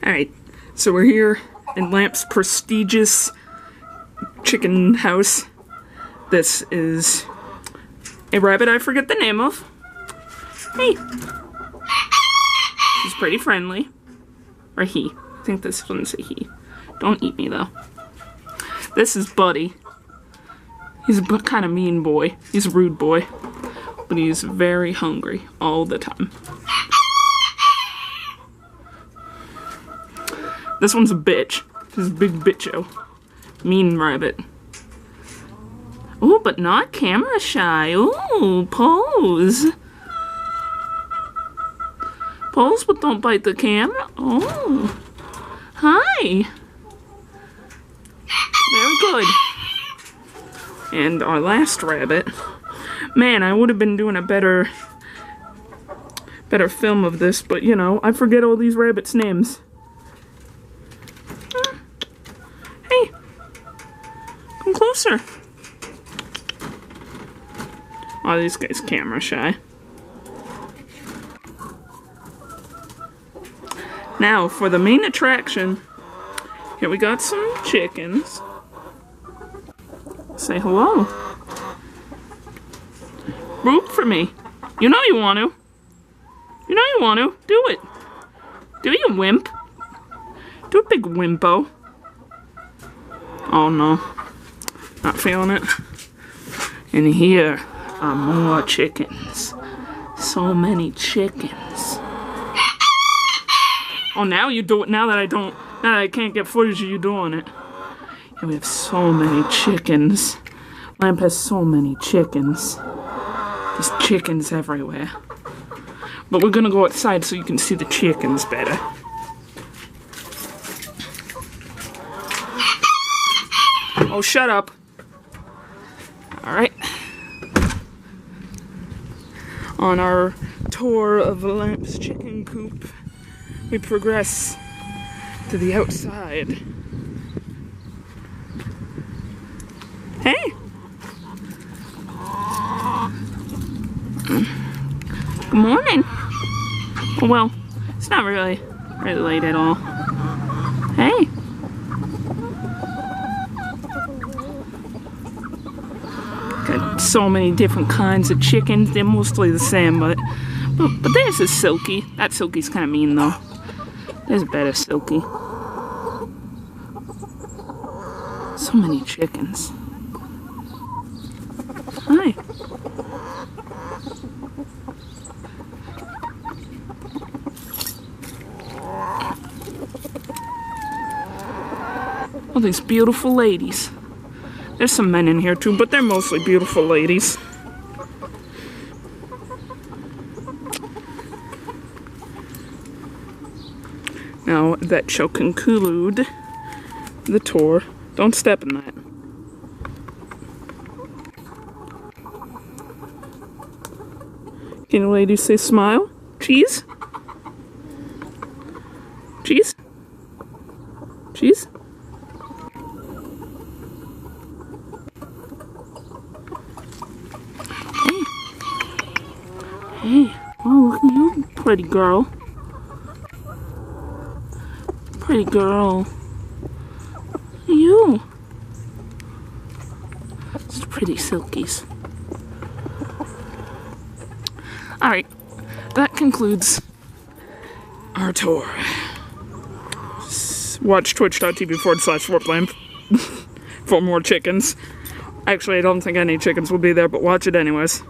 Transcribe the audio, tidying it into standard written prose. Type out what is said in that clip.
Alright, so we're here in Lamp's prestigious chicken house. This is a rabbit I forget the name of. Hey! He's pretty friendly. Or he. I think this one's a he. Don't eat me, though. This is Buddy. He's a kind of mean boy. He's a rude boy. But he's very hungry all the time. This one's a bitch. This is a big bitcho. Mean rabbit. Oh, but not camera shy. Ooh, pose. Pose, but don't bite the camera. Oh. Hi. Very good. And our last rabbit. Man, I would have been doing a better film of this, but you know, I forget all these rabbits' names. Hey. Come closer. Oh, this guy's camera shy. Now, for the main attraction, here we got some chickens. Say hello. Root for me. You know you want to. You know you want to. Do it. Do you, wimp? Do it, big wimpo. Oh no. Not feeling it. And here are more chickens. So many chickens. Oh, now you do it. Now that I can't get footage of you doing it. And we have so many chickens. Lamp has so many chickens. There's chickens everywhere. But we're gonna go outside so you can see the chickens better. Oh, shut up. Alright. On our tour of Lamp's chicken coop, we progress to the outside. Hey! Good morning. Well, it's not really late at all. Hey! Got so many different kinds of chickens. They're mostly the same, but there's a Silky. That Silky's kind of mean, though. There's a better Silky. So many chickens. Hi. Oh, these beautiful ladies. There's some men in here too, but they're mostly beautiful ladies. Now, that shall conclude the tour. Don't step in that. Can you ladies say smile? Cheese? Cheese? Cheese? Hey. Hey. Oh, look at you, pretty girl. Pretty girl. You. It's pretty Silkies. Alright, that concludes our tour. Watch twitch.tv/warplamp for more chickens. Actually, I don't think any chickens will be there, but watch it anyways.